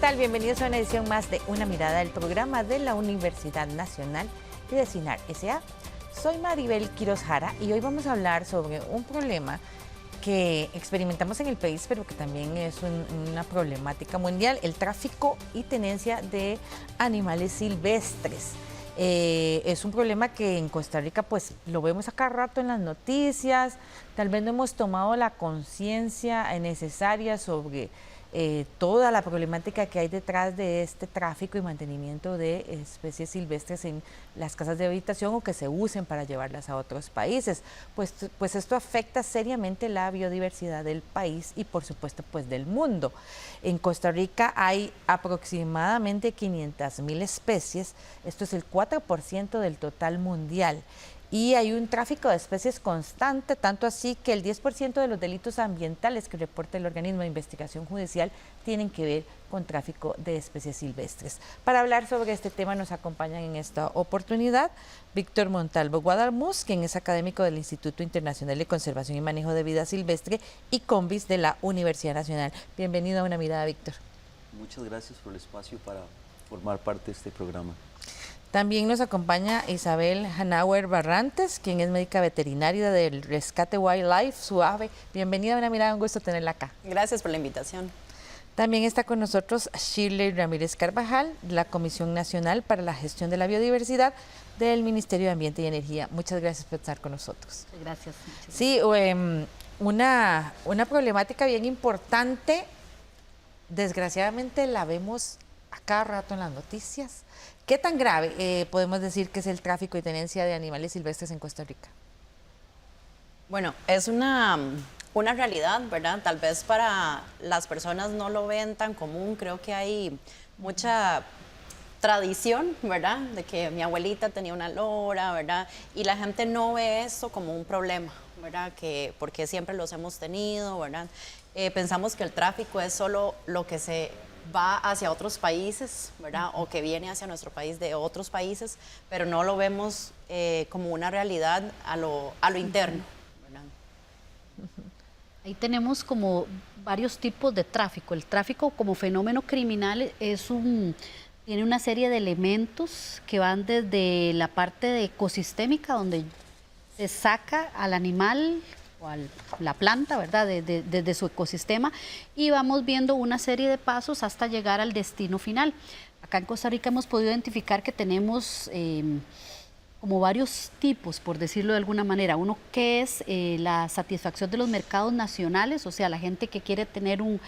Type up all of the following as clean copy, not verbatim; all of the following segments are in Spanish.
tal? Bienvenidos a una edición más de Una Mirada, del programa de la Universidad Nacional y de CINAR S.A. Soy Maribel Quiroz Jara y hoy vamos a hablar sobre un problema que experimentamos en el país, pero que también es una problemática mundial: el tráfico y tenencia de animales silvestres. Es un problema que en Costa Rica pues lo vemos a cada rato en las noticias. Tal vez no hemos tomado la conciencia necesaria sobre toda la problemática que hay detrás de este tráfico y mantenimiento de especies silvestres en las casas de habitación o que se usen para llevarlas a otros países. Pues esto afecta seriamente la biodiversidad del país y por supuesto pues del mundo. En Costa Rica hay aproximadamente 500.000 especies, esto es el 4% del total mundial. Y hay un tráfico de especies constante, tanto así que el 10% de los delitos ambientales que reporta el organismo de investigación judicial tienen que ver con tráfico de especies silvestres. Para hablar sobre este tema nos acompañan en esta oportunidad Víctor Montalvo Guadalmuz, quien es académico del Instituto Internacional de Conservación y Manejo de Vida Silvestre y CONVIS de la Universidad Nacional. Bienvenido a Una Mirada, Víctor. Muchas gracias por el espacio para formar parte de este programa. También nos acompaña Isabel Hanauer Barrantes, quien es médica veterinaria del Rescate Wildlife, SUAVE. Bienvenida a Una Mirada, un gusto tenerla acá. Gracias por la invitación. También está con nosotros Shirley Ramírez Carvajal, de la Comisión Nacional para la Gestión de la Biodiversidad del Ministerio de Ambiente y Energía. Muchas gracias por estar con nosotros. Gracias. Sí, una problemática bien importante, desgraciadamente la vemos a cada rato en las noticias. ¿Qué tan grave podemos decir que es el tráfico y tenencia de animales silvestres en Costa Rica? Bueno, es una realidad, ¿verdad? Tal vez para las personas no lo ven tan común. Creo que hay mucha tradición, ¿verdad? De que mi abuelita tenía una lora, ¿verdad? Y la gente no ve eso como un problema, ¿verdad? Porque siempre los hemos tenido, ¿verdad? Pensamos que el tráfico es solo lo que se va hacia otros países, ¿verdad? O que viene hacia nuestro país de otros países, pero no lo vemos como una realidad a lo interno, ¿verdad? Ahí tenemos como varios tipos de tráfico. El tráfico como fenómeno criminal tiene una serie de elementos que van desde la parte de ecosistémica, donde se saca al animal o a la planta, ¿verdad?, desde su ecosistema, y vamos viendo una serie de pasos hasta llegar al destino final. Acá en Costa Rica hemos podido identificar que tenemos como varios tipos, por decirlo de alguna manera. Uno que es la satisfacción de los mercados nacionales, o sea, la gente que quiere tener un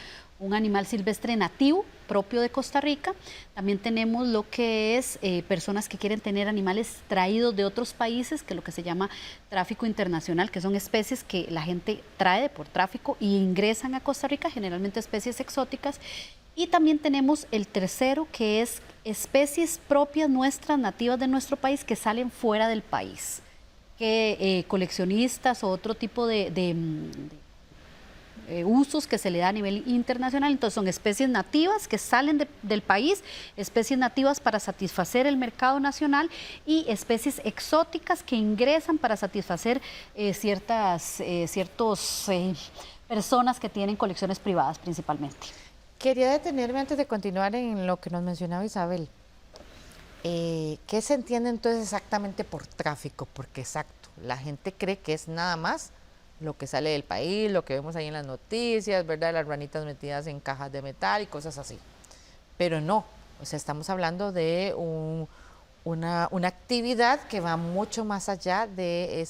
animal silvestre nativo propio de Costa Rica. También tenemos lo que es personas que quieren tener animales traídos de otros países, que es lo que se llama tráfico internacional, que son especies que la gente trae por tráfico y ingresan a Costa Rica, generalmente especies exóticas. Y también tenemos el tercero, que es especies propias nuestras, nativas de nuestro país, que salen fuera del país, que coleccionistas o otro tipo de usos que se le da a nivel internacional. Entonces son especies nativas que salen del país, especies nativas para satisfacer el mercado nacional y especies exóticas que ingresan para satisfacer ciertas personas que tienen colecciones privadas principalmente. Quería detenerme antes de continuar en lo que nos mencionaba Isabel. ¿Qué se entiende entonces exactamente por tráfico? Porque exacto, la gente cree que es nada más lo que sale del país, lo que vemos ahí en las noticias, ¿verdad? Las ranitas metidas en cajas de metal y cosas así. Pero no, o sea, estamos hablando de una actividad que va mucho más allá de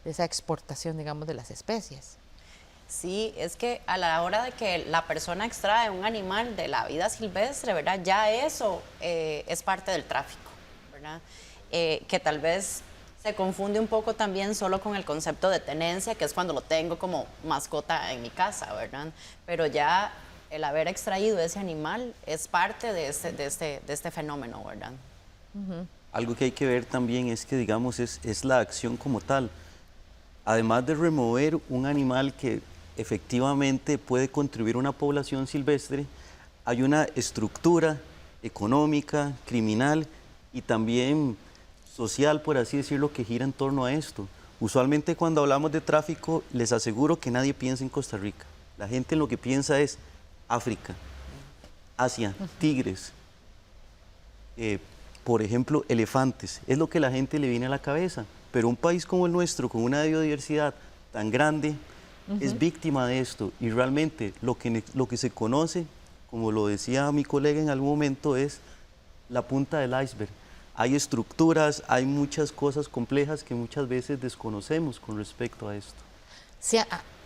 esa exportación, digamos, de las especies. Sí, es que a la hora de que la persona extrae un animal de la vida silvestre, ¿verdad? Ya eso es parte del tráfico, ¿verdad? Que tal vez se confunde un poco también solo con el concepto de tenencia, que es cuando lo tengo como mascota en mi casa, ¿verdad? Pero ya el haber extraído ese animal es parte de este fenómeno, ¿verdad? Algo que hay que ver también es que, digamos, es la acción como tal. Además de remover un animal que efectivamente puede contribuir a una población silvestre, hay una estructura económica, criminal y también social, por así decirlo, que gira en torno a esto. Usualmente cuando hablamos de tráfico, les aseguro que nadie piensa en Costa Rica. La gente lo que piensa es África, Asia, tigres, por ejemplo, elefantes, es lo que la gente le viene a la cabeza, pero un país como el nuestro, con una biodiversidad tan grande, es víctima de esto, y realmente lo que se conoce, como lo decía mi colega en algún momento, es la punta del iceberg. Hay estructuras, hay muchas cosas complejas que muchas veces desconocemos con respecto a esto. Sí,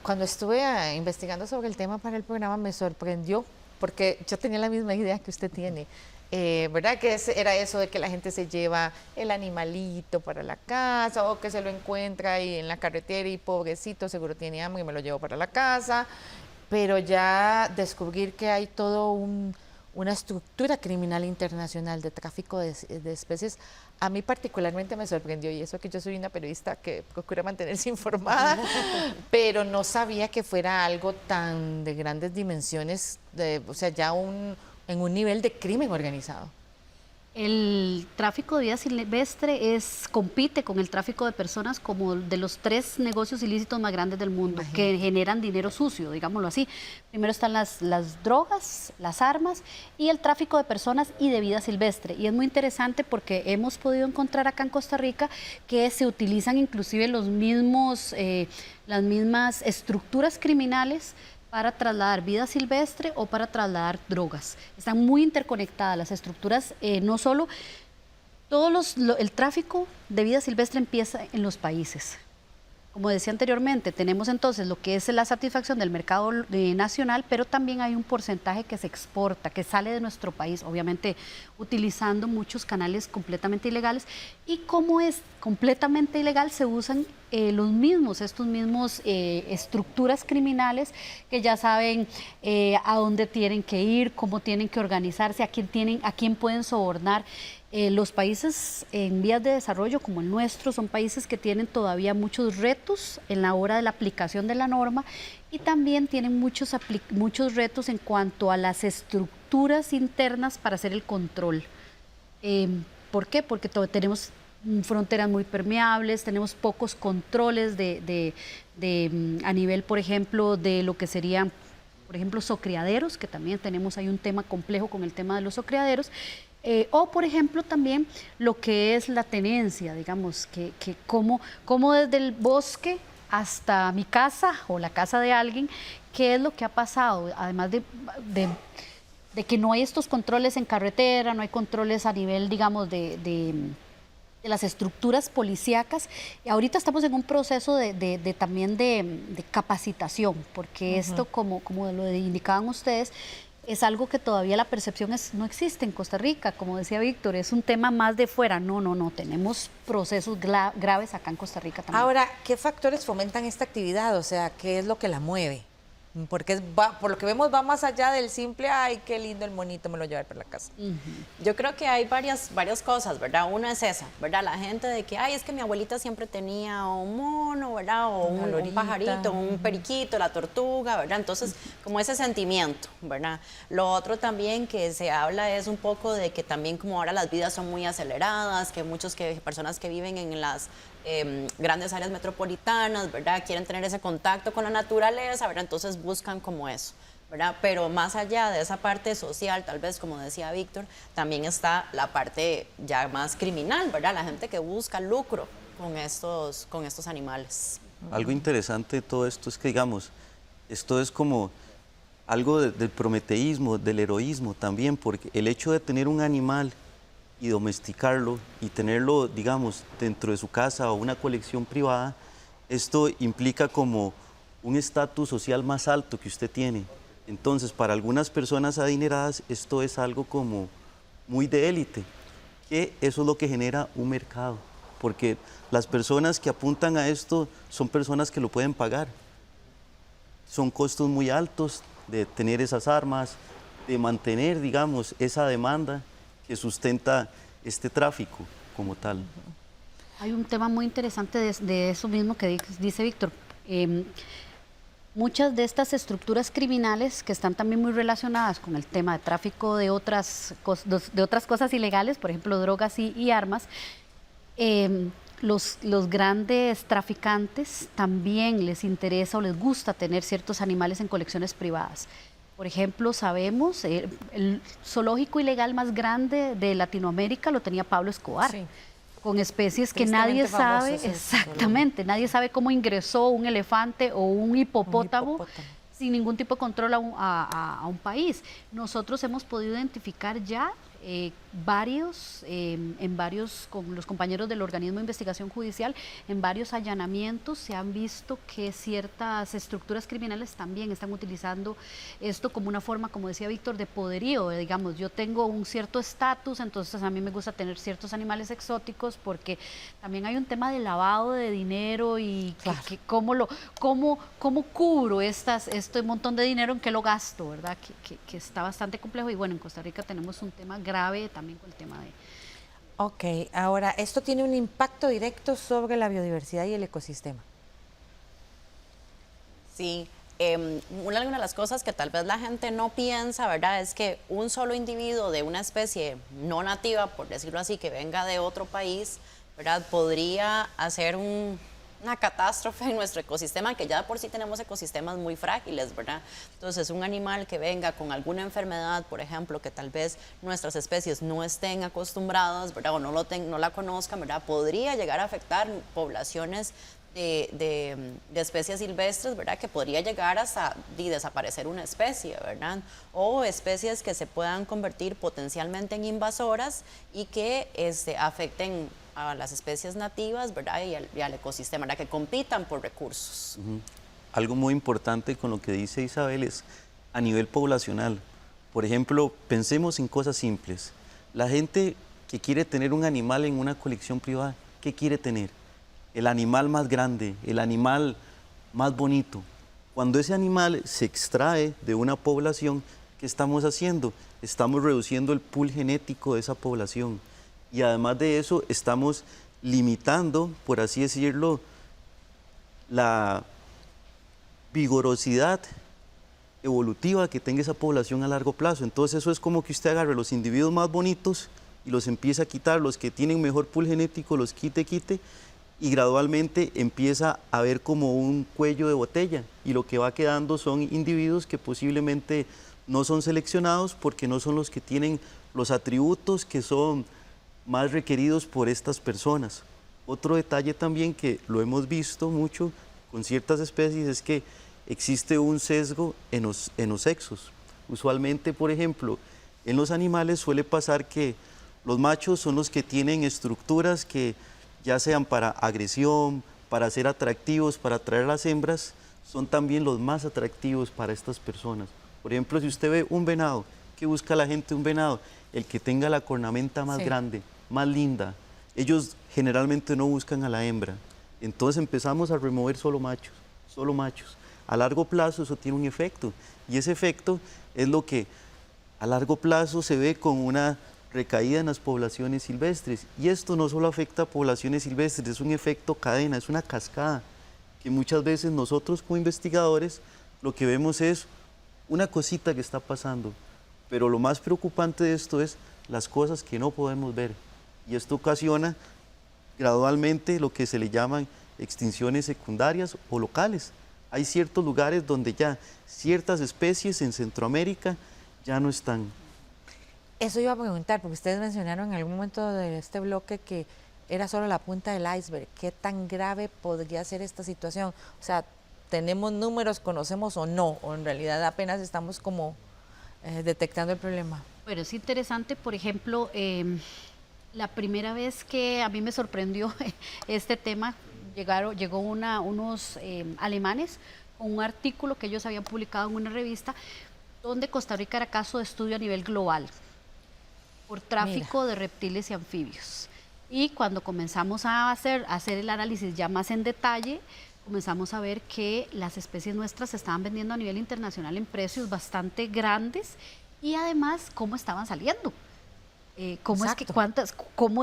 cuando estuve investigando sobre el tema para el programa me sorprendió, porque yo tenía la misma idea que usted tiene. ¿Verdad? Que era eso de que la gente se lleva el animalito para la casa o que se lo encuentra ahí en la carretera y pobrecito seguro tiene hambre y me lo llevo para la casa, pero ya descubrir que hay todo una estructura criminal internacional de tráfico de especies, a mí particularmente me sorprendió, y eso que yo soy una periodista que procura mantenerse informada, pero no sabía que fuera algo tan de grandes dimensiones, o sea, ya en un nivel de crimen organizado. El tráfico de vida silvestre compite con el tráfico de personas como de los 3 negocios ilícitos más grandes del mundo, que generan dinero sucio, digámoslo así. Primero están las drogas, las armas y el tráfico de personas y de vida silvestre. Y es muy interesante porque hemos podido encontrar acá en Costa Rica que se utilizan inclusive las mismas estructuras criminales para trasladar vida silvestre o para trasladar drogas. Están muy interconectadas las estructuras, no solo, el tráfico de vida silvestre empieza en los países. Como decía anteriormente, tenemos entonces lo que es la satisfacción del mercado nacional, pero también hay un porcentaje que se exporta, que sale de nuestro país, obviamente utilizando muchos canales completamente ilegales. Y como es completamente ilegal, se usan estos mismos estructuras criminales que ya saben a dónde tienen que ir, cómo tienen que organizarse, a quién pueden sobornar. Los países en vías de desarrollo como el nuestro son países que tienen todavía muchos retos en la hora de la aplicación de la norma y también tienen muchos retos en cuanto a las estructuras internas para hacer el control. ¿Por qué? Porque tenemos fronteras muy permeables, tenemos pocos controles a nivel, por ejemplo, de lo que serían, por ejemplo, socriaderos, que también hay un tema complejo con el tema de los socriaderos. O, por ejemplo, también lo que es la tenencia, digamos, que cómo desde el bosque hasta mi casa o la casa de alguien, qué es lo que ha pasado, además de que no hay estos controles en carretera, no hay controles a nivel, digamos, de las estructuras policíacas. Y ahorita estamos en un proceso también de capacitación, porque esto, como lo indicaban ustedes, es algo que todavía la percepción no existe en Costa Rica, como decía Víctor, es un tema más de fuera. No, tenemos procesos graves acá en Costa Rica también. Ahora, ¿qué factores fomentan esta actividad? O sea, ¿qué es lo que la mueve? Porque por lo que vemos va más allá del simple, ay, qué lindo el monito, me lo llevar para la casa. Yo creo que hay varias cosas, ¿verdad? Una es esa, ¿verdad? La gente de que, ay, es que mi abuelita siempre tenía un mono, ¿verdad? O un pajarito, un periquito, la tortuga, ¿verdad? Entonces, como ese sentimiento, ¿verdad? Lo otro también que se habla es un poco de que también como ahora las vidas son muy aceleradas, que personas que viven en las grandes áreas metropolitanas, ¿verdad? Quieren tener ese contacto con la naturaleza, ¿verdad? Entonces buscan como eso, ¿verdad? Pero más allá de esa parte social, tal vez como decía Víctor, también está la parte ya más criminal, ¿verdad? La gente que busca lucro con estos animales. Algo interesante de todo esto es que, digamos, esto es como algo del prometeísmo, del heroísmo también, porque el hecho de tener un animal y domesticarlo y tenerlo, digamos, dentro de su casa o una colección privada, esto implica como un estatus social más alto que usted tiene. Entonces, para algunas personas adineradas, esto es algo como muy de élite, que eso es lo que genera un mercado, porque las personas que apuntan a esto son personas que lo pueden pagar. Son costos muy altos de tener esas armas, de mantener, digamos, esa demanda que sustenta este tráfico como tal. Hay un tema muy interesante de eso mismo que dice Víctor. Muchas de estas estructuras criminales que están también muy relacionadas con el tema de tráfico de otras cosas ilegales, por ejemplo, drogas y armas, los grandes traficantes también les interesa o les gusta tener ciertos animales en colecciones privadas. Por ejemplo, sabemos, el zoológico ilegal más grande de Latinoamérica lo tenía Pablo Escobar. Sí. Con especies que Tristemente nadie famoso sabe, ese exactamente, nadie sabe cómo ingresó un elefante o un hipopótamo sin ningún tipo de control a un país. Nosotros hemos podido identificar ya con los compañeros del organismo de investigación judicial, en varios allanamientos se han visto que ciertas estructuras criminales también están utilizando esto como una forma, como decía Víctor, de poderío. Digamos, yo tengo un cierto estatus, entonces a mí me gusta tener ciertos animales exóticos, porque también hay un tema de lavado de dinero y claro, cómo cubro este montón de dinero, en qué lo gasto, ¿verdad? Que está bastante complejo. Y bueno, en Costa Rica tenemos un tema grave también con el tema de... Ok, ahora, esto tiene un impacto directo sobre la biodiversidad y el ecosistema. Sí, una de las cosas que tal vez la gente no piensa, ¿verdad?, es que un solo individuo de una especie no nativa, por decirlo así, que venga de otro país, ¿verdad?, podría hacer una catástrofe en nuestro ecosistema, que ya de por sí tenemos ecosistemas muy frágiles, ¿verdad? Entonces, un animal que venga con alguna enfermedad, por ejemplo, que tal vez nuestras especies no estén acostumbradas, ¿verdad?, o no la conozcan, ¿verdad?, podría llegar a afectar poblaciones de especies silvestres, ¿verdad?, que podría llegar hasta desaparecer una especie, ¿verdad? O especies que se puedan convertir potencialmente en invasoras y que afecten a las especies nativas, ¿verdad?, y al ecosistema, ¿verdad?, que compitan por recursos. Algo muy importante con lo que dice Isabel es a nivel poblacional. Por ejemplo, pensemos en cosas simples. La gente que quiere tener un animal en una colección privada, ¿qué quiere tener? El animal más grande, el animal más bonito. Cuando ese animal se extrae de una población, ¿qué estamos haciendo? Estamos reduciendo el pool genético de esa población. Y además de eso, estamos limitando, por así decirlo, la vigorosidad evolutiva que tenga esa población a largo plazo. Entonces eso es como que usted agarre los individuos más bonitos y los empieza a quitar, los que tienen mejor pool genético los quite, y gradualmente empieza a ver como un cuello de botella, y lo que va quedando son individuos que posiblemente no son seleccionados porque no son los que tienen los atributos que son más requeridos por estas personas. Otro detalle también que lo hemos visto mucho con ciertas especies es que existe un sesgo en los sexos. Usualmente, por ejemplo, en los animales suele pasar que los machos son los que tienen estructuras que, ya sean para agresión, para ser atractivos, para atraer a las hembras, son también los más atractivos para estas personas. Por ejemplo, si usted ve un venado, ¿qué busca la gente de un venado? El que tenga la cornamenta más grande, más linda. Ellos generalmente no buscan a la hembra. Entonces empezamos a remover solo machos, solo machos. A largo plazo eso tiene un efecto, y ese efecto es lo que a largo plazo se ve con una recaída en las poblaciones silvestres. Y esto no solo afecta a poblaciones silvestres, es un efecto cadena, es una cascada, que muchas veces nosotros como investigadores lo que vemos es una cosita que está pasando, pero lo más preocupante de esto es las cosas que no podemos ver, y esto ocasiona gradualmente lo que se le llaman extinciones secundarias o locales. Hay ciertos lugares donde ya ciertas especies en Centroamérica ya no están. Eso iba a preguntar, porque ustedes mencionaron en algún momento de este bloque que era solo la punta del iceberg. ¿Qué tan grave podría ser esta situación? O sea, ¿tenemos números, conocemos o no? ¿O en realidad apenas estamos como detectando el problema? Pero es interesante, por ejemplo, la primera vez que a mí me sorprendió este tema, llegó unos alemanes con un artículo que ellos habían publicado en una revista donde Costa Rica era caso de estudio a nivel global por tráfico de reptiles y anfibios. Y cuando comenzamos a hacer el análisis ya más en detalle, comenzamos a ver que las especies nuestras se estaban vendiendo a nivel internacional en precios bastante grandes, y además cómo estaban saliendo. ¿Cómo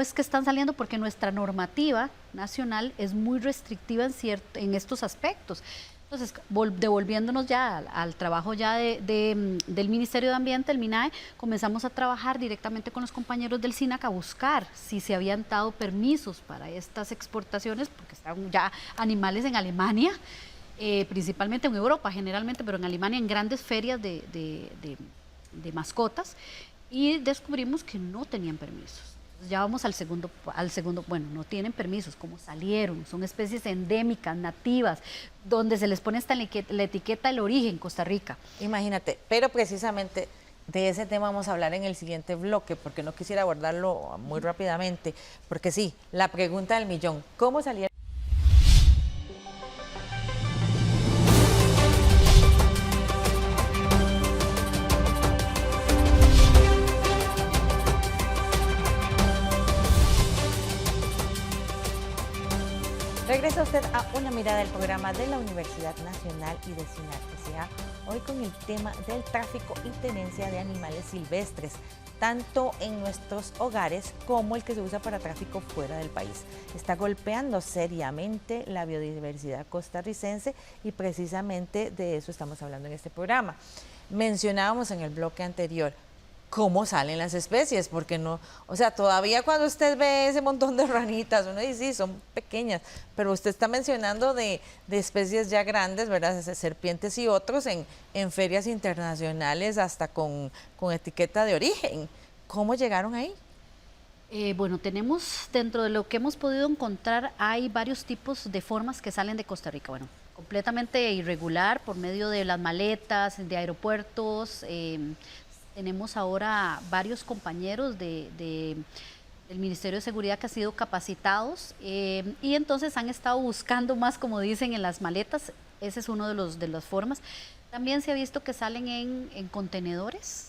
es que están saliendo? Porque nuestra normativa nacional es muy restrictiva en estos aspectos. Entonces, devolviéndonos ya al trabajo ya del Ministerio de Ambiente, el MINAE, comenzamos a trabajar directamente con los compañeros del SINAC a buscar si se habían dado permisos para estas exportaciones, porque estaban ya animales en Alemania, principalmente en Europa generalmente, pero en Alemania en grandes ferias de mascotas, y descubrimos que no tenían permisos. Entonces ya vamos al segundo, bueno, no tienen permisos, ¿cómo salieron? Son especies endémicas, nativas, donde se les pone hasta la etiqueta del origen, Costa Rica. Imagínate, pero precisamente de ese tema vamos a hablar en el siguiente bloque, porque no quisiera abordarlo muy rápidamente, porque sí, la pregunta del millón, ¿cómo salieron? Regresa usted a Una Mirada del programa de la Universidad Nacional y de SINAR S.A. Hoy con el tema del tráfico y tenencia de animales silvestres, tanto en nuestros hogares como el que se usa para tráfico fuera del país. Está golpeando seriamente la biodiversidad costarricense y precisamente de eso estamos hablando en este programa. Mencionábamos en el bloque anterior cómo salen las especies, porque no, o sea, todavía cuando usted ve ese montón de ranitas, uno dice, sí, son pequeñas, pero usted está mencionando de especies ya grandes, ¿verdad? Serpientes y otros en ferias internacionales hasta con etiqueta de origen. ¿Cómo llegaron ahí? Bueno, tenemos, dentro de lo que hemos podido encontrar, hay varios tipos de formas que salen de Costa Rica. Bueno, completamente irregular por medio de las maletas, de aeropuertos. Tenemos ahora varios compañeros del Ministerio de Seguridad que han sido capacitados y entonces han estado buscando más, como dicen, en las maletas. Ese es uno de las formas. También se ha visto que salen en contenedores.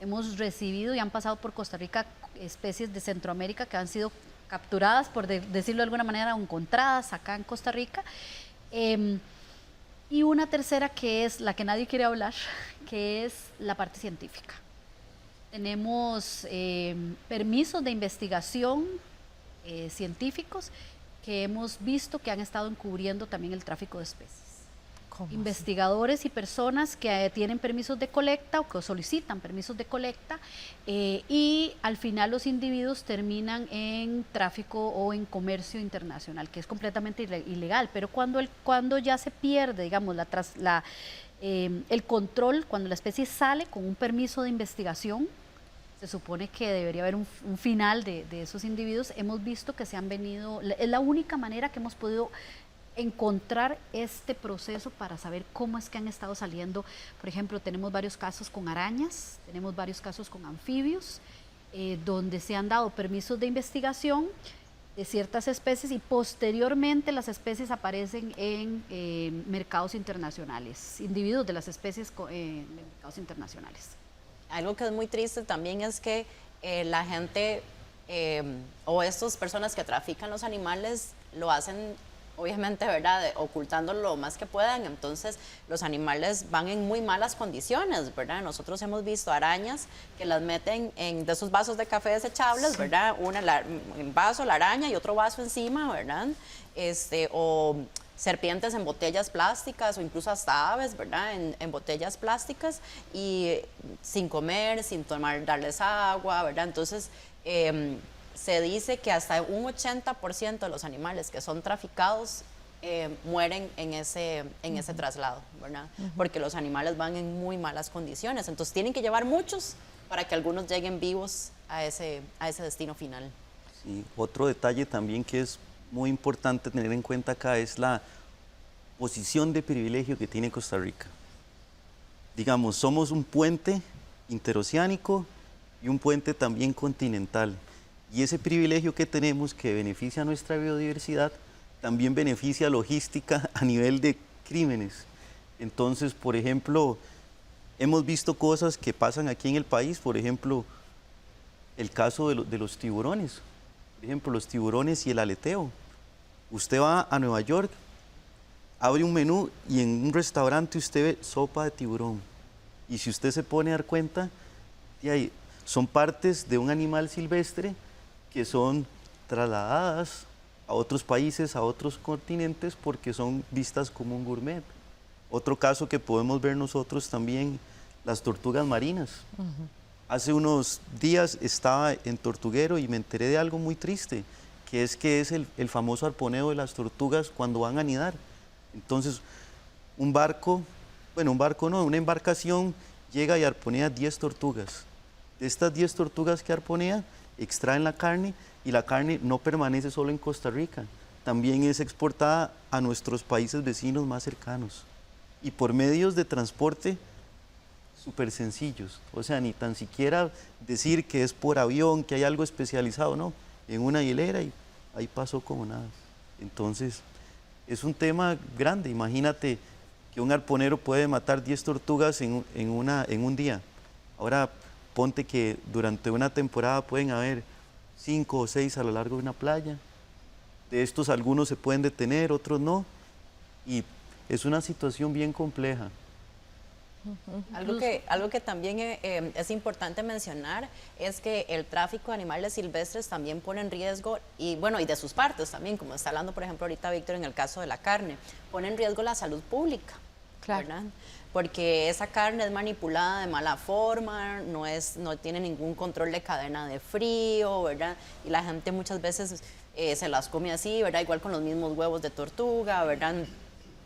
Hemos recibido y han pasado por Costa Rica especies de Centroamérica que han sido capturadas, por decirlo de alguna manera, o encontradas acá en Costa Rica. Y una tercera que es la que nadie quiere hablar, que es la parte científica. Tenemos permisos de investigación científicos que hemos visto que han estado encubriendo también el tráfico de especies. Investigadores y personas que tienen permisos de colecta o que solicitan permisos de colecta y al final los individuos terminan en tráfico o en comercio internacional, que es completamente ilegal, pero cuando ya se pierde, digamos, el control, cuando la especie sale con un permiso de investigación, se supone que debería haber un final de esos individuos. Hemos visto que se han venido, es la única manera que hemos podido encontrar este proceso para saber cómo es que han estado saliendo. Por ejemplo, tenemos varios casos con arañas, tenemos varios casos con anfibios, donde se han dado permisos de investigación de ciertas especies y posteriormente las especies aparecen en mercados internacionales, individuos de las especies en mercados internacionales. Algo que es muy triste también es que la gente o estas personas que trafican los animales lo hacen obviamente, ¿verdad?, ocultándolo lo más que puedan, entonces los animales van en muy malas condiciones, ¿verdad? Nosotros hemos visto arañas que las meten de esos vasos de café desechables, sí, ¿verdad? Un vaso, la araña y otro vaso encima, ¿verdad? O serpientes en botellas plásticas o incluso hasta aves, ¿verdad?, en botellas plásticas y sin comer, sin darles agua, ¿verdad? Entonces, se dice que hasta un 80% de los animales que son traficados mueren en ese traslado, ¿verdad? Porque los animales van en muy malas condiciones. Entonces tienen que llevar muchos para que algunos lleguen vivos a ese destino final. Sí, otro detalle también que es muy importante tener en cuenta acá es la posición de privilegio que tiene Costa Rica. Digamos, somos un puente interoceánico y un puente también continental. Y ese privilegio que tenemos, que beneficia a nuestra biodiversidad, también beneficia logística a nivel de crímenes. Entonces, por ejemplo, hemos visto cosas que pasan aquí en el país, por ejemplo, el caso de los tiburones. Por ejemplo, los tiburones y el aleteo. Usted va a Nueva York, abre un menú y en un restaurante usted ve sopa de tiburón. Y si usted se pone a dar cuenta, son partes de un animal silvestre que son trasladadas a otros países, a otros continentes, porque son vistas como un gourmet. Otro caso que podemos ver nosotros también, las tortugas marinas. Hace unos días estaba en Tortuguero y me enteré de algo muy triste, que es el famoso arponeo de las tortugas cuando van a anidar. Entonces, un barco no, una embarcación llega y arponea 10 tortugas. De estas 10 tortugas que arponea, extraen la carne y la carne no permanece solo en Costa Rica, también es exportada a nuestros países vecinos más cercanos y por medios de transporte súper sencillos, o sea, ni tan siquiera decir que es por avión, que hay algo especializado, no, en una hilera y ahí pasó como nada. Entonces, es un tema grande, imagínate que un arponero puede matar 10 tortugas en un día. Ahora, ponte que durante una temporada pueden haber 5 o 6 a lo largo de una playa. De estos algunos se pueden detener, otros no. Y es una situación bien compleja. Algo que también es importante mencionar es que el tráfico de animales silvestres también pone en riesgo, y bueno, y de sus partes también, como está hablando por ejemplo ahorita Víctor en el caso de la carne, pone en riesgo la salud pública, Claro. ¿verdad? Porque esa carne es manipulada de mala forma, no tiene ningún control de cadena de frío, ¿verdad? Y la gente muchas veces se las come así, ¿verdad? Igual con los mismos huevos de tortuga, ¿verdad?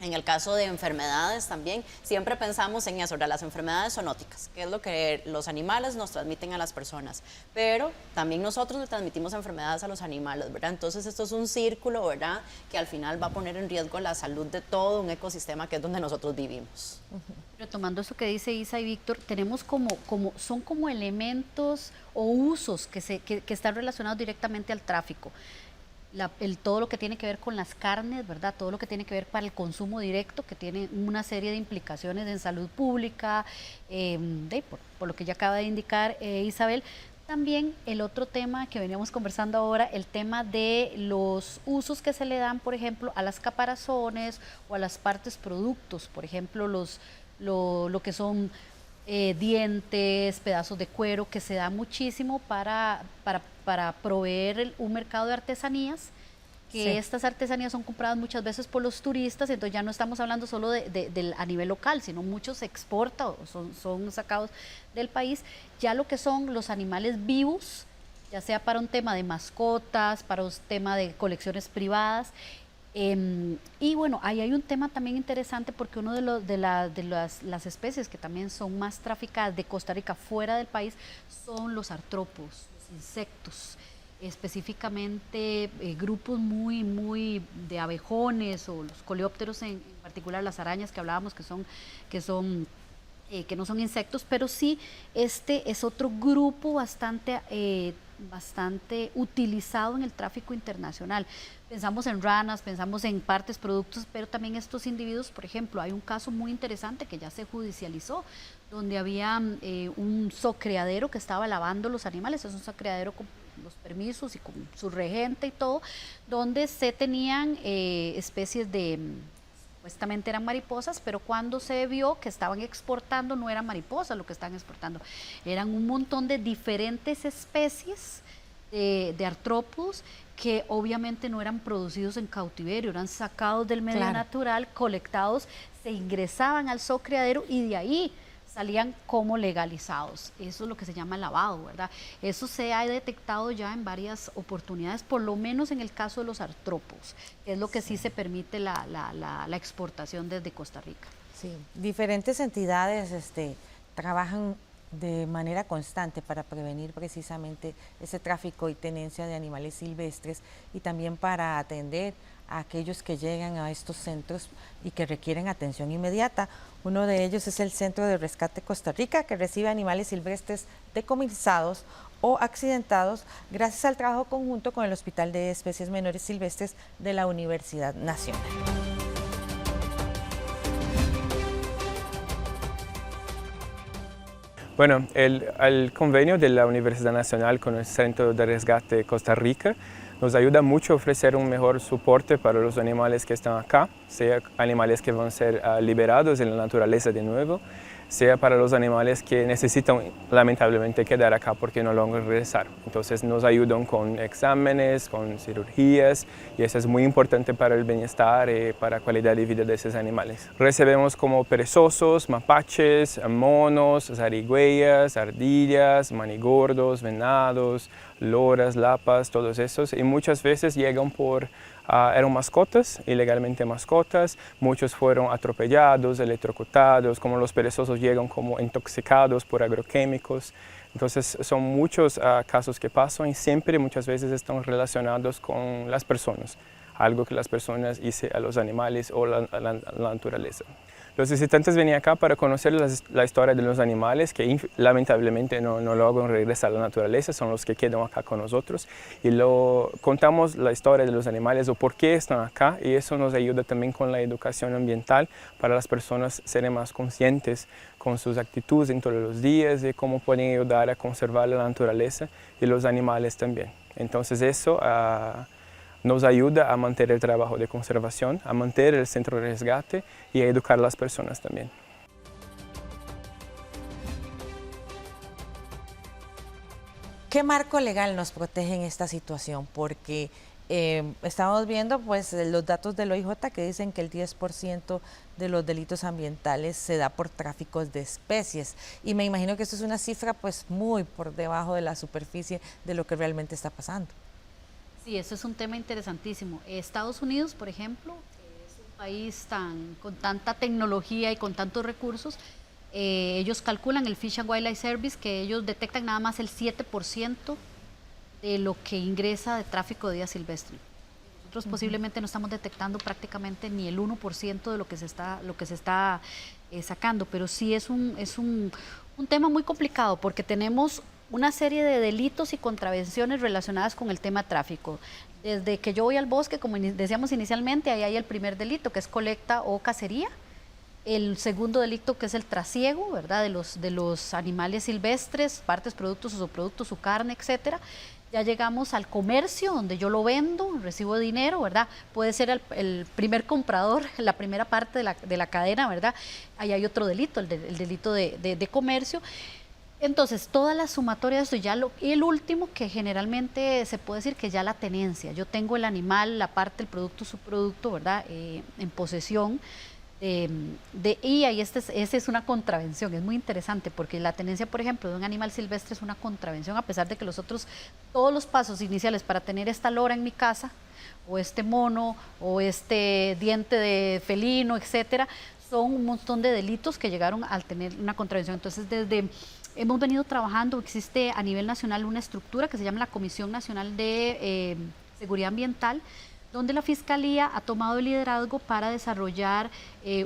En el caso de enfermedades también, siempre pensamos en eso, ¿verdad? Las enfermedades zoonóticas, que es lo que los animales nos transmiten a las personas, pero también nosotros le transmitimos enfermedades a los animales, ¿verdad? Entonces esto es un círculo, ¿verdad? Que al final va a poner en riesgo la salud de todo un ecosistema que es donde nosotros vivimos. Retomando eso que dice Isa y Víctor, tenemos son como elementos o usos que están relacionados directamente al tráfico. Todo lo que tiene que ver con las carnes, ¿verdad? Todo lo que tiene que ver para el consumo directo, que tiene una serie de implicaciones en salud pública, por lo que ya acaba de indicar Isabel. También el otro tema que veníamos conversando ahora, el tema de los usos que se le dan, por ejemplo, a las caparazones o a las partes productos, por ejemplo, lo que son dientes, pedazos de cuero, que se da muchísimo para proveer un mercado de artesanías, que Sí. estas artesanías son compradas muchas veces por los turistas, entonces ya no estamos hablando solo a nivel local, sino muchos se exporta o son sacados del país. Ya lo que son los animales vivos, ya sea para un tema de mascotas, para un tema de colecciones privadas. Y bueno, ahí hay un tema también interesante porque uno de las especies que también son más traficadas de Costa Rica fuera del país son los artrópodos, los insectos, específicamente grupos muy de abejones o los coleópteros en particular, las arañas que hablábamos que no son insectos, pero sí este es otro grupo bastante utilizado en el tráfico internacional. Pensamos en ranas, pensamos en partes, productos, pero también estos individuos, por ejemplo, hay un caso muy interesante que ya se judicializó, donde había un zoocriadero que estaba lavando los animales, es un zoocriadero con los permisos y con su regente y todo, donde se tenían especies de... Supuestamente eran mariposas, pero cuando se vio que estaban exportando, no eran mariposas lo que estaban exportando, eran un montón de diferentes especies de artrópodos que obviamente no eran producidos en cautiverio, eran sacados del medio natural, colectados, se ingresaban al zoocriadero y de ahí salían como legalizados. Eso es lo que se llama lavado, ¿verdad? Eso se ha detectado ya en varias oportunidades, por lo menos en el caso de los artrópodos, que es lo que sí se permite la exportación desde Costa Rica. Sí, diferentes entidades trabajan de manera constante para prevenir precisamente ese tráfico y tenencia de animales silvestres y también para atender a aquellos que llegan a estos centros y que requieren atención inmediata. Uno de ellos es el Centro de Rescate Costa Rica, que recibe animales silvestres decomisados o accidentados gracias al trabajo conjunto con el Hospital de Especies Menores Silvestres de la Universidad Nacional. Bueno, el convenio de la Universidad Nacional con el Centro de Rescate Costa Rica nos ayuda mucho a ofrecer un mejor soporte para los animales que están acá, sea animales que van a ser liberados en la naturaleza de nuevo, sea para los animales que necesitan lamentablemente quedar acá porque no logran regresar. Entonces nos ayudan con exámenes, con cirugías y eso es muy importante para el bienestar y para la calidad de vida de esos animales. Recibimos como perezosos, mapaches, monos, zarigüeyas, ardillas, manigordos, venados, loras, lapas, todos esos y muchas veces llegan por eran mascotas, ilegalmente mascotas, muchos fueron atropellados, electrocutados, como los perezosos llegan como intoxicados por agroquímicos. Entonces son muchos casos que pasan y siempre muchas veces están relacionados con las personas, algo que las personas hicieron a los animales o la naturaleza. Los visitantes venían acá para conocer la historia de los animales que lamentablemente no logran regresar a la naturaleza, son los que quedan acá con nosotros y contamos la historia de los animales o por qué están acá y eso nos ayuda también con la educación ambiental para las personas ser más conscientes con sus actitudes en todos los días y cómo pueden ayudar a conservar la naturaleza y los animales también. Entonces eso nos ayuda a mantener el trabajo de conservación, a mantener el centro de rescate y a educar a las personas también. ¿Qué marco legal nos protege en esta situación? Porque estamos viendo pues, los datos del OIJ que dicen que el 10% de los delitos ambientales se da por tráficos de especies. Y me imagino que esto es una cifra pues, muy por debajo de la superficie de lo que realmente está pasando. Sí, eso es un tema interesantísimo. Estados Unidos, por ejemplo, es un país con tanta tecnología y con tantos recursos. Ellos calculan, el Fish and Wildlife Service, que ellos detectan nada más el 7% de lo que ingresa de tráfico de vida silvestre. Nosotros posiblemente no estamos detectando prácticamente ni el 1% de lo que se está sacando, pero sí es un tema muy complicado porque tenemos una serie de delitos y contravenciones relacionadas con el tema tráfico. Desde que yo voy al bosque, como decíamos inicialmente, ahí hay el primer delito, que es colecta o cacería. El segundo delito, que es el trasiego, ¿verdad?, de los animales silvestres, partes, productos o subproductos, su carne, etcétera. Ya llegamos al comercio, donde yo lo vendo, recibo dinero, ¿verdad? Puede ser el primer comprador, la primera parte de la cadena, ¿verdad? Ahí hay otro delito, el delito de comercio. Entonces, toda la sumatoria de esto, y el último, que generalmente se puede decir que ya la tenencia. Yo tengo el animal, la parte, el producto, subproducto, ¿verdad?, en posesión. Y ahí esa es una contravención, es muy interesante, porque la tenencia, por ejemplo, de un animal silvestre es una contravención, a pesar de que todos los pasos iniciales para tener esta lora en mi casa, o este mono, o este diente de felino, etcétera, son un montón de delitos que llegaron al tener una contravención. Entonces, hemos venido trabajando, existe a nivel nacional una estructura que se llama la Comisión Nacional de Seguridad Ambiental, donde la Fiscalía ha tomado el liderazgo para desarrollar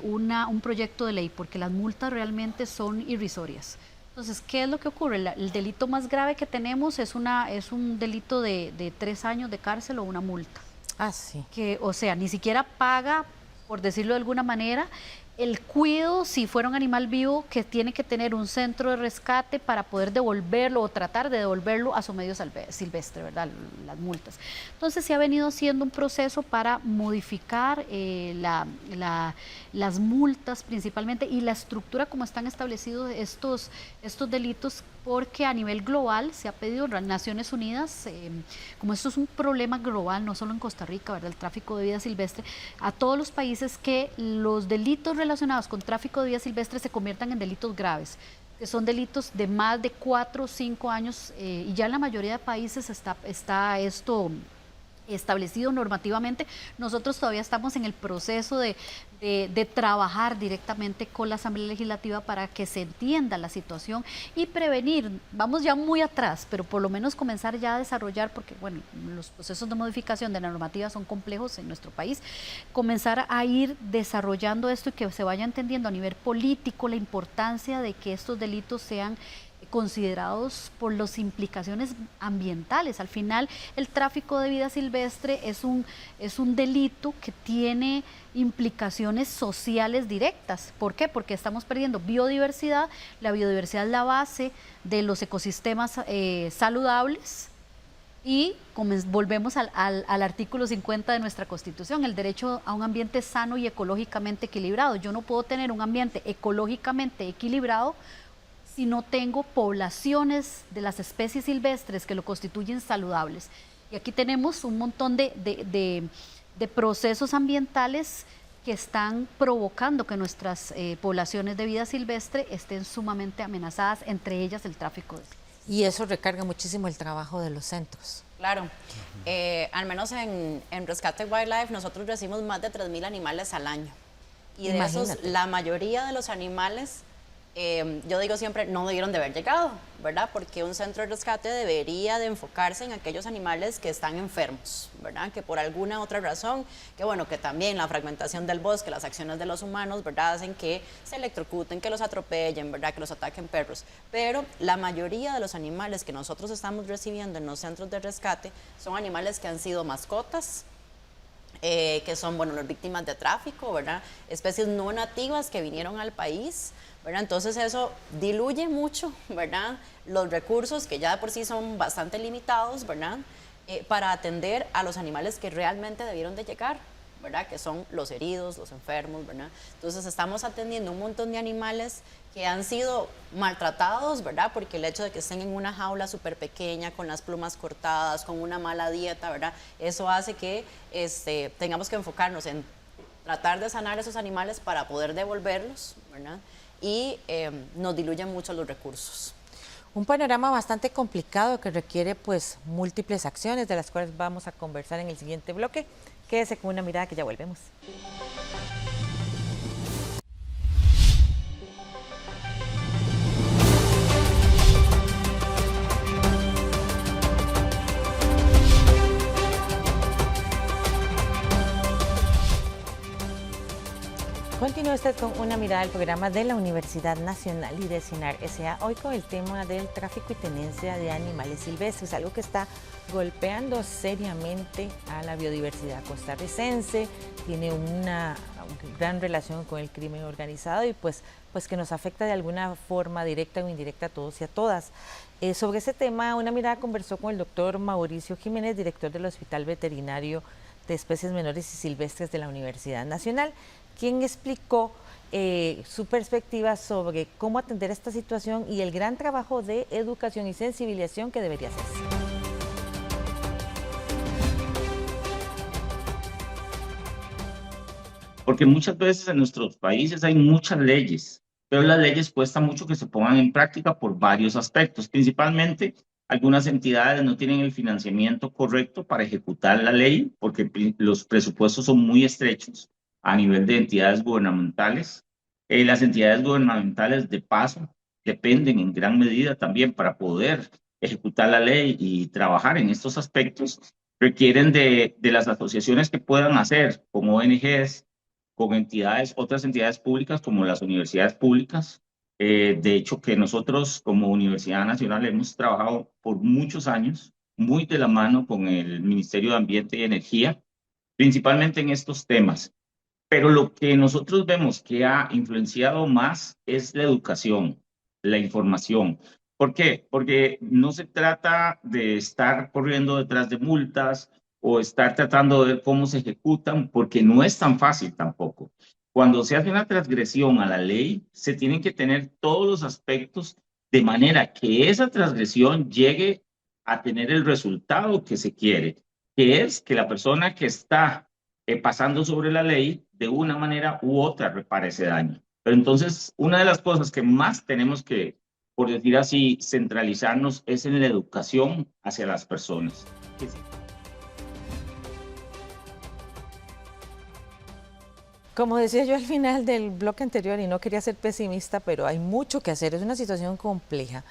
un proyecto de ley, porque las multas realmente son irrisorias. Entonces, ¿qué es lo que ocurre? El delito más grave que tenemos es un delito de 3 años de cárcel o una multa. Ah, sí. Que, o sea, ni siquiera paga, por decirlo de alguna manera, el cuidado, si fuera un animal vivo, que tiene que tener un centro de rescate para poder devolverlo o tratar de devolverlo a su medio silvestre, ¿verdad? Las multas. Entonces se ha venido haciendo un proceso para modificar las multas principalmente y la estructura como están establecidos estos delitos, porque a nivel global se ha pedido a Naciones Unidas, como esto es un problema global, no solo en Costa Rica, ¿verdad?, el tráfico de vida silvestre, a todos los países que los delitos relacionados con tráfico de vida silvestre se conviertan en delitos graves, que son delitos de más de 4 o 5 años, y ya en la mayoría de países está esto establecido normativamente. Nosotros todavía estamos en el proceso de trabajar directamente con la Asamblea Legislativa para que se entienda la situación y prevenir. Vamos ya muy atrás, pero por lo menos comenzar ya a desarrollar, porque bueno, los procesos de modificación de la normativa son complejos en nuestro país, comenzar a ir desarrollando esto y que se vaya entendiendo a nivel político la importancia de que estos delitos sean considerados por las implicaciones ambientales. Al final, el tráfico de vida silvestre es un delito que tiene implicaciones sociales directas. ¿Por qué? Porque estamos perdiendo biodiversidad. La biodiversidad es la base de los ecosistemas saludables. Y volvemos al artículo 50 de nuestra Constitución, el derecho a un ambiente sano y ecológicamente equilibrado. Yo no puedo tener un ambiente ecológicamente equilibrado si no tengo poblaciones de las especies silvestres que lo constituyen saludables. Y aquí tenemos un montón de procesos ambientales que están provocando que nuestras poblaciones de vida silvestre estén sumamente amenazadas, entre ellas el tráfico de especies. Y eso recarga muchísimo el trabajo de los centros. Claro, al menos en Rescate Wildlife nosotros recibimos más de 3.000 animales al año. Y de esos, la mayoría de los animales, yo digo siempre, no debieron de haber llegado, ¿verdad? Porque un centro de rescate debería de enfocarse en aquellos animales que están enfermos, ¿verdad? Que por alguna otra razón, que bueno, que también la fragmentación del bosque, las acciones de los humanos, ¿verdad? Hacen que se electrocuten, que los atropellen, ¿verdad? Que los ataquen perros. Pero la mayoría de los animales que nosotros estamos recibiendo en los centros de rescate son animales que han sido mascotas, que son, bueno, las víctimas de tráfico, ¿verdad? Especies no nativas que vinieron al país, ¿verdad? Entonces eso diluye mucho, ¿verdad? Los recursos que ya de por sí son bastante limitados, ¿verdad? Para atender a los animales que realmente debieron de llegar, ¿verdad? Que son los heridos, los enfermos, ¿verdad? Entonces estamos atendiendo un montón de animales que han sido maltratados, ¿verdad? Porque el hecho de que estén en una jaula súper pequeña, con las plumas cortadas, con una mala dieta, ¿verdad? Eso hace que tengamos que enfocarnos en tratar de sanar esos animales para poder devolverlos, ¿verdad? Y nos diluyen mucho los recursos. Un panorama bastante complicado que requiere pues múltiples acciones, de las cuales vamos a conversar en el siguiente bloque. Quédese con una mirada que ya volvemos. Continúa usted con una mirada al programa de la Universidad Nacional y de CINAR S.A. Hoy con el tema del tráfico y tenencia de animales silvestres, algo que está golpeando seriamente a la biodiversidad costarricense, tiene una gran relación con el crimen organizado y pues que nos afecta de alguna forma directa o indirecta a todos y a todas. Sobre ese tema, una mirada conversó con el doctor Mauricio Jiménez, director del Hospital Veterinario de Especies Menores y Silvestres de la Universidad Nacional, quien explicó su perspectiva sobre cómo atender esta situación y el gran trabajo de educación y sensibilización que debería hacerse. Porque muchas veces en nuestros países hay muchas leyes, pero las leyes cuesta mucho que se pongan en práctica por varios aspectos. Principalmente, algunas entidades no tienen el financiamiento correcto para ejecutar la ley, porque los presupuestos son muy estrechos a nivel de entidades gubernamentales. Las entidades gubernamentales, de paso, dependen en gran medida también para poder ejecutar la ley y trabajar en estos aspectos. Requieren de las asociaciones que puedan hacer, como ONGs, con entidades, otras entidades públicas como las universidades públicas. De hecho, que nosotros como Universidad Nacional hemos trabajado por muchos años, muy de la mano con el Ministerio de Ambiente y Energía, principalmente en estos temas. Pero lo que nosotros vemos que ha influenciado más es la educación, la información. ¿Por qué? Porque no se trata de estar corriendo detrás de multas o estar tratando de ver cómo se ejecutan, porque no es tan fácil tampoco. Cuando se hace una transgresión a la ley, se tienen que tener todos los aspectos de manera que esa transgresión llegue a tener el resultado que se quiere, que es que la persona que está pasando sobre la ley, de una manera u otra repare ese daño. Pero entonces, una de las cosas que más tenemos que, por decir así, centralizarnos es en la educación hacia las personas. Como decía yo al final del bloque anterior, y no quería ser pesimista, pero hay mucho que hacer, es una situación compleja.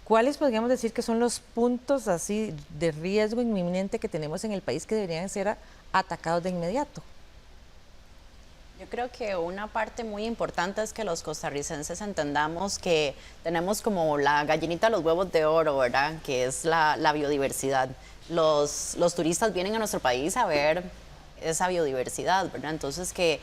¿Cuáles podríamos decir que son los puntos así de riesgo inminente que tenemos en el país que deberían ser atacados de inmediato? Yo creo que una parte muy importante es que los costarricenses entendamos que tenemos como la gallinita de los huevos de oro, ¿verdad? Que es la biodiversidad. Los turistas vienen a nuestro país a ver esa biodiversidad, ¿verdad? Entonces que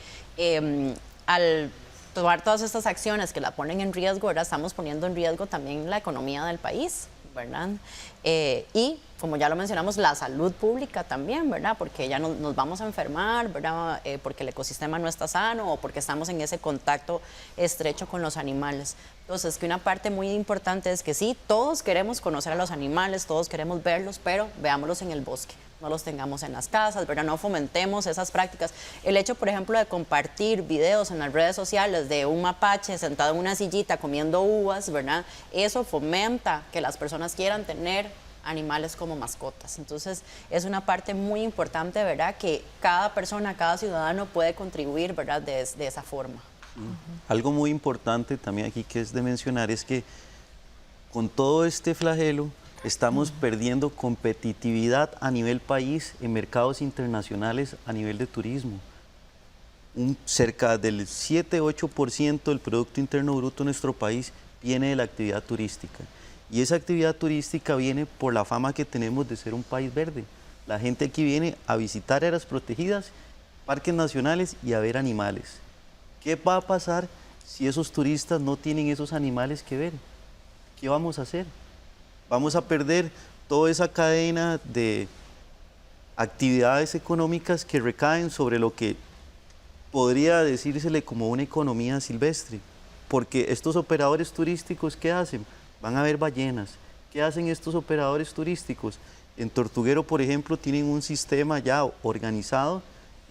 al tomar todas estas acciones que la ponen en riesgo, ¿verdad? Estamos poniendo en riesgo también la economía del país, ¿verdad? Y como ya lo mencionamos, la salud pública también, ¿verdad? Porque ya nos vamos a enfermar, ¿verdad? Porque el ecosistema no está sano o porque estamos en ese contacto estrecho con los animales. Entonces, que una parte muy importante es que sí, todos queremos conocer a los animales, todos queremos verlos, pero veámoslos en el bosque, no los tengamos en las casas, ¿verdad? No fomentemos esas prácticas. El hecho, por ejemplo, de compartir videos en las redes sociales de un mapache sentado en una sillita comiendo uvas, ¿verdad? Eso fomenta que las personas quieran tener animales como mascotas. Entonces, es una parte muy importante, ¿verdad? Que cada persona, cada ciudadano puede contribuir, ¿verdad? De esa forma. Algo muy importante también aquí que es de mencionar es que con todo este flagelo estamos perdiendo competitividad a nivel país en mercados internacionales a nivel de turismo. Cerca del 7-8% del Producto Interno Bruto de nuestro país viene de la actividad turística. Y esa actividad turística viene por la fama que tenemos de ser un país verde. La gente aquí viene a visitar áreas protegidas, parques nacionales y a ver animales. ¿Qué va a pasar si esos turistas no tienen esos animales que ver? ¿Qué vamos a hacer? Vamos a perder toda esa cadena de actividades económicas que recaen sobre lo que podría decírsele como una economía silvestre. Porque estos operadores turísticos, ¿qué hacen? Van a ver ballenas. ¿Qué hacen estos operadores turísticos? En Tortuguero, por ejemplo, tienen un sistema ya organizado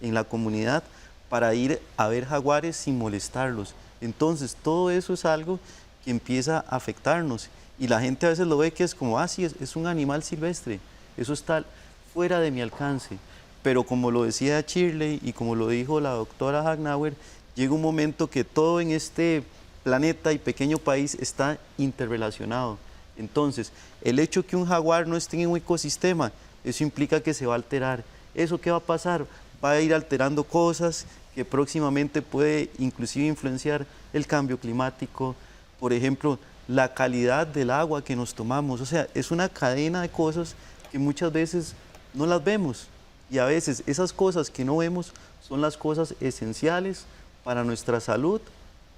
en la comunidad para ir a ver jaguares sin molestarlos. Entonces, todo eso es algo que empieza a afectarnos. Y la gente a veces lo ve que es como, sí, es un animal silvestre, eso está fuera de mi alcance. Pero como lo decía Shirley y como lo dijo la doctora Hagnauer, llega un momento que todo en este planeta y pequeño país está interrelacionado. Entonces, el hecho que un jaguar no esté en un ecosistema, eso implica que se va a alterar. ¿Eso qué va a pasar? Va a ir alterando cosas que próximamente puede inclusive influenciar el cambio climático, por ejemplo, la calidad del agua que nos tomamos. O sea, es una cadena de cosas que muchas veces no las vemos. Y a veces esas cosas que no vemos son las cosas esenciales para nuestra salud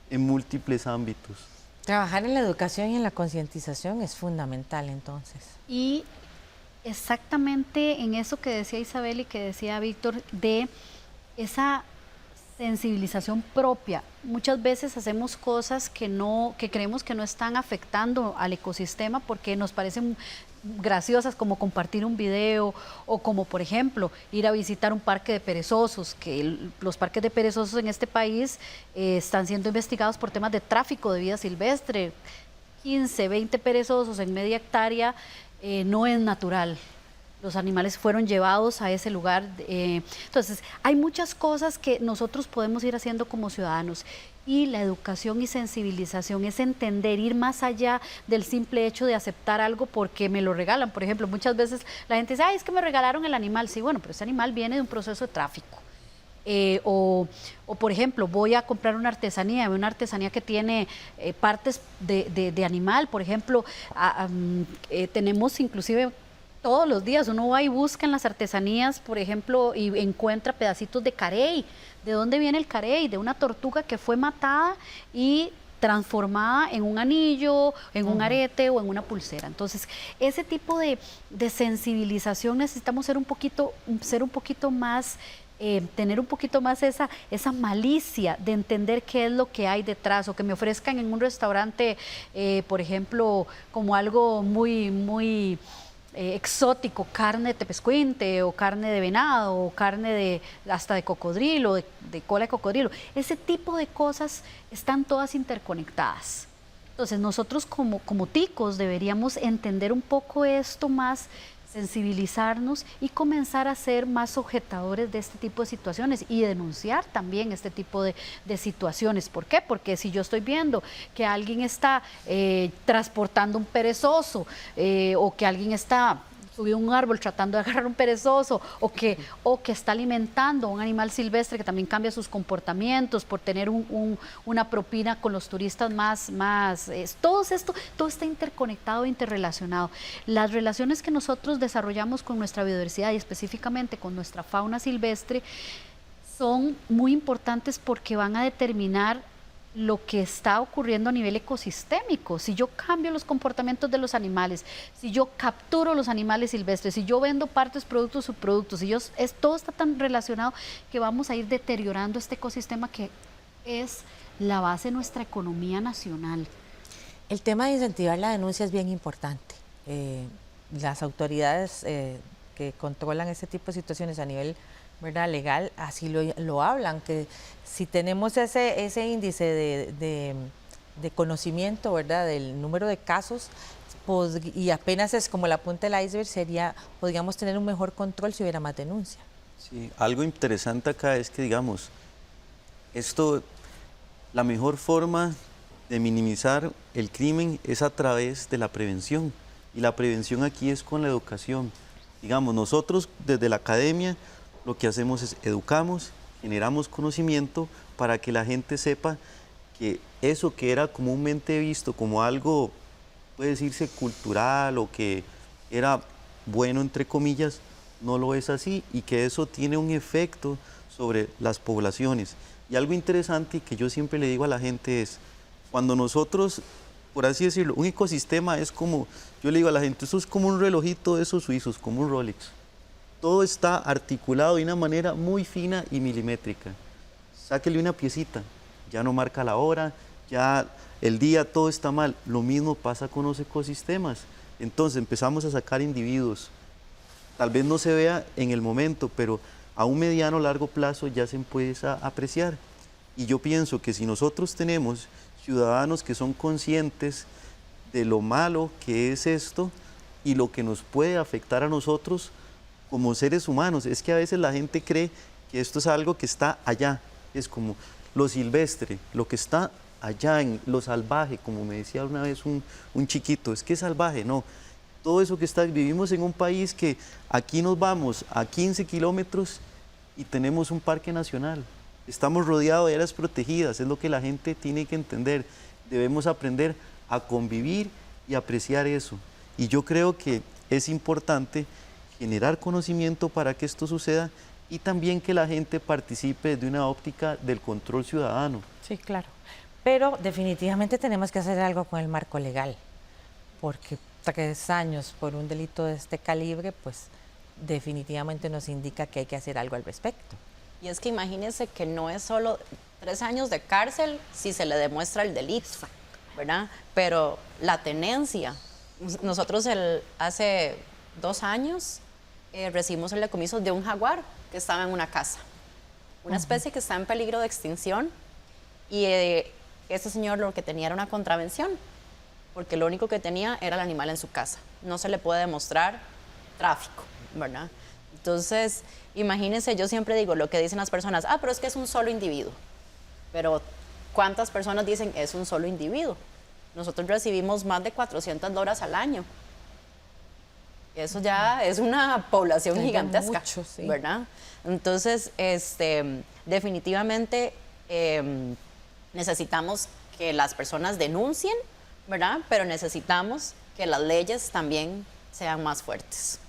en múltiples ámbitos. Trabajar en la educación y en la concientización es fundamental entonces. Y exactamente en eso que decía Isabel y que decía Víctor, de esa sensibilización propia. Muchas veces hacemos cosas que creemos que no están afectando al ecosistema porque nos parecen graciosas, como compartir un video o como, por ejemplo, ir a visitar un parque de perezosos, que los parques de perezosos en este país están siendo investigados por temas de tráfico de vida silvestre. 15, 20 perezosos en media hectárea no es natural. Los animales fueron llevados a ese lugar. Entonces, hay muchas cosas que nosotros podemos ir haciendo como ciudadanos. Y la educación y sensibilización es entender, ir más allá del simple hecho de aceptar algo porque me lo regalan. Por ejemplo, muchas veces la gente dice, es que me regalaron el animal. Sí, bueno, pero ese animal viene de un proceso de tráfico. O por ejemplo, voy a comprar una artesanía que tiene partes de animal. Por ejemplo, tenemos inclusive todos los días, uno va y busca en las artesanías, por ejemplo, y encuentra pedacitos de carey. ¿De dónde viene el carey? De una tortuga que fue matada y transformada en un anillo, en un arete o en una pulsera. Entonces, ese tipo de sensibilización necesitamos ser un poquito más, tener un poquito más esa malicia de entender qué es lo que hay detrás, o que me ofrezcan en un restaurante, por ejemplo, como algo muy exótico, carne de tepezcuinte o carne de venado o carne hasta de cocodrilo, de cola de cocodrilo. Ese tipo de cosas están todas interconectadas. Entonces nosotros como ticos deberíamos entender un poco esto más, sensibilizarnos y comenzar a ser más objetadores de este tipo de situaciones y denunciar también este tipo de situaciones. ¿Por qué? Porque si yo estoy viendo que alguien está transportando un perezoso o que alguien está subido a un árbol tratando de agarrar un perezoso o que está alimentando a un animal silvestre que también cambia sus comportamientos por tener una propina con los turistas más todo está interconectado e interrelacionado. Las relaciones que nosotros desarrollamos con nuestra biodiversidad y específicamente con nuestra fauna silvestre son muy importantes porque van a determinar lo que está ocurriendo a nivel ecosistémico. Si yo cambio los comportamientos de los animales, si yo capturo los animales silvestres, si yo vendo partes, productos, subproductos, todo está tan relacionado que vamos a ir deteriorando este ecosistema que es la base de nuestra economía nacional. El tema de incentivar la denuncia es bien importante. Las autoridades que controlan este tipo de situaciones a nivel, ¿verdad?, legal, así lo hablan, que si tenemos ese índice de conocimiento, ¿verdad?, del número de casos, y apenas es como la punta del iceberg, podríamos tener un mejor control si hubiera más denuncia. Sí, algo interesante acá es que, digamos, la mejor forma de minimizar el crimen es a través de la prevención. Y la prevención aquí es con la educación. Digamos, nosotros desde la academia lo que hacemos es educamos, generamos conocimiento para que la gente sepa que eso que era comúnmente visto como algo, puede decirse cultural o que era bueno entre comillas, no lo es así y que eso tiene un efecto sobre las poblaciones. Y algo interesante que yo siempre le digo a la gente es, cuando nosotros, por así decirlo, un ecosistema es como, yo le digo a la gente, eso es como un relojito de esos suizos, como un Rolex. Todo está articulado de una manera muy fina y milimétrica. Sáquele una piecita, ya no marca la hora, ya el día todo está mal. Lo mismo pasa con los ecosistemas. Entonces empezamos a sacar individuos. Tal vez no se vea en el momento, pero a un mediano o largo plazo ya se empieza a apreciar. Y yo pienso que si nosotros tenemos ciudadanos que son conscientes de lo malo que es esto y lo que nos puede afectar a nosotros como seres humanos, es que a veces la gente cree que esto es algo que está allá, es como lo silvestre, lo que está allá en lo salvaje, como me decía una vez un chiquito, es que es salvaje, no. Todo eso que está, vivimos en un país que aquí nos vamos a 15 kilómetros y tenemos un parque nacional. Estamos rodeados de áreas protegidas, es lo que la gente tiene que entender. Debemos aprender a convivir y apreciar eso. Y yo creo que es importante generar conocimiento para que esto suceda y también que la gente participe de una óptica del control ciudadano. Sí, claro. Pero definitivamente tenemos que hacer algo con el marco legal, porque 3 años por un delito de este calibre, pues definitivamente nos indica que hay que hacer algo al respecto. Y es que imagínense que no es solo 3 años de cárcel si se le demuestra el delito, ¿verdad? Pero la tenencia. Nosotros hace 2 años recibimos el decomiso de un jaguar que estaba en una casa, una especie que está en peligro de extinción, y ese señor lo que tenía era una contravención, porque lo único que tenía era el animal en su casa. No se le puede demostrar tráfico, ¿verdad? Entonces, imagínense, yo siempre digo lo que dicen las personas, pero es que es un solo individuo. Pero, ¿cuántas personas dicen es un solo individuo? Nosotros recibimos más de 400 loras al año. Eso ya es una población gigantesca, mucho, sí, ¿verdad? Entonces, definitivamente necesitamos que las personas denuncien, ¿verdad? Pero necesitamos que las leyes también sean más fuertes.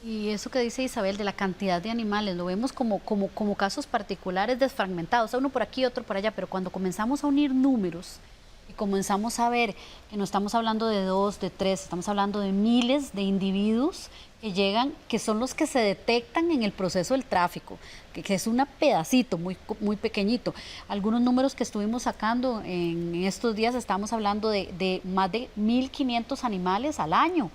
Y eso que dice Isabel de la cantidad de animales, lo vemos como casos particulares desfragmentados, uno por aquí, otro por allá, pero cuando comenzamos a unir números y comenzamos a ver que no estamos hablando de 2, de 3, estamos hablando de miles de individuos que llegan, que son los que se detectan en el proceso del tráfico, que es un pedacito muy, muy pequeño. Algunos números que estuvimos sacando en estos días, estamos hablando de más de 1.500 animales al año,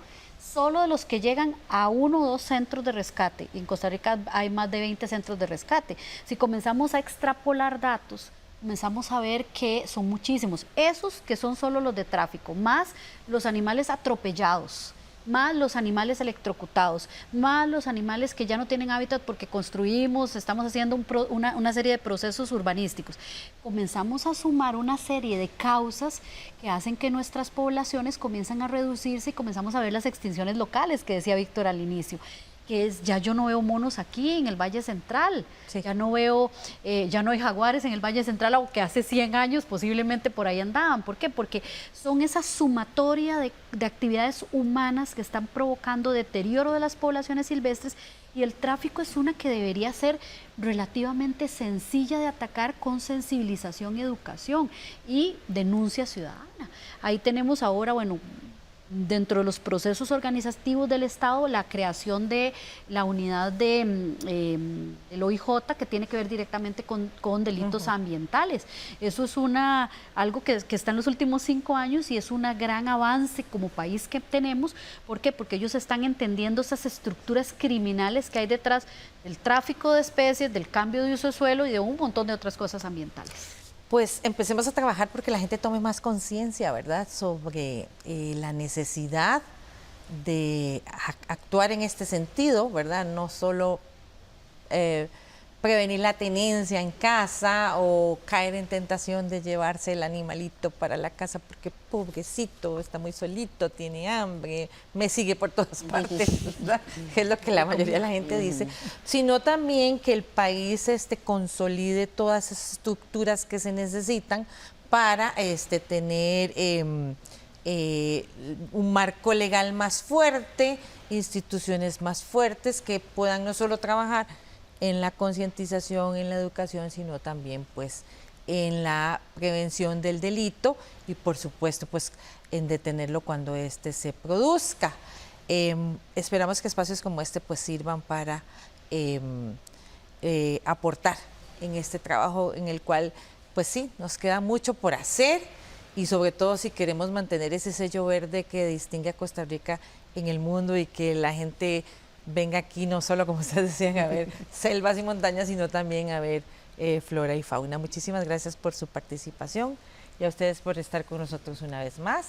solo de los que llegan a 1 o 2 centros de rescate. En Costa Rica hay más de 20 centros de rescate. Si comenzamos a extrapolar datos, comenzamos a ver que son muchísimos. Esos que son solo los de tráfico, más los animales atropellados, más los animales electrocutados, más los animales que ya no tienen hábitat porque construimos, estamos haciendo una serie de procesos urbanísticos. Comenzamos a sumar una serie de causas que hacen que nuestras poblaciones comiencen a reducirse y comenzamos a ver las extinciones locales que decía Víctor al inicio, que es, ya yo no veo monos aquí en el Valle Central, sí, ya no hay jaguares en el Valle Central, aunque hace 100 años posiblemente por ahí andaban. ¿Por qué? Porque son esa sumatoria de actividades humanas que están provocando deterioro de las poblaciones silvestres, y el tráfico es una que debería ser relativamente sencilla de atacar con sensibilización y educación y denuncia ciudadana. Ahí tenemos ahora, bueno, dentro de los procesos organizativos del Estado, la creación de la unidad del OIJ que tiene que ver directamente con delitos ambientales. Eso es algo que está en los últimos 5 años y es un gran avance como país que tenemos. ¿Por qué? Porque ellos están entendiendo esas estructuras criminales que hay detrás del tráfico de especies, del cambio de uso de suelo y de un montón de otras cosas ambientales. Pues empecemos a trabajar porque la gente tome más conciencia, ¿verdad?, sobre la necesidad de actuar en este sentido, ¿verdad? No solo prevenir la tenencia en casa o caer en tentación de llevarse el animalito para la casa porque pobrecito, está muy solito, tiene hambre, me sigue por todas partes, ¿verdad? Es lo que la mayoría de la gente dice, sino también que el país consolide todas esas estructuras que se necesitan para tener un marco legal más fuerte, instituciones más fuertes que puedan no solo trabajar en la concientización, en la educación, sino también pues en la prevención del delito y por supuesto pues en detenerlo cuando se produzca. Esperamos que espacios como pues sirvan para aportar en este trabajo en el cual pues sí, nos queda mucho por hacer y sobre todo si queremos mantener ese sello verde que distingue a Costa Rica en el mundo y que la gente venga aquí no solo, como ustedes decían, a ver selvas y montañas, sino también a ver flora y fauna. Muchísimas gracias por su participación y a ustedes por estar con nosotros una vez más.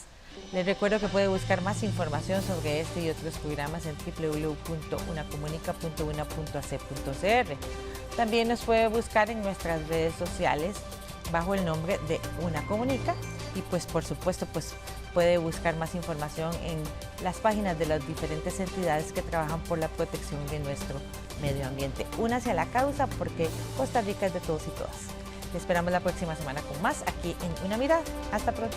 Les recuerdo que puede buscar más información sobre este y otros programas en www.unacomunica.una.ac.cr. También nos puede buscar en nuestras redes sociales bajo el nombre de Una Comunica y pues por supuesto pues puede buscar más información en las páginas de las diferentes entidades que trabajan por la protección de nuestro medio ambiente. Únase a la causa porque Costa Rica es de todos y todas. Les esperamos la próxima semana con más aquí en Una Mirada. Hasta pronto.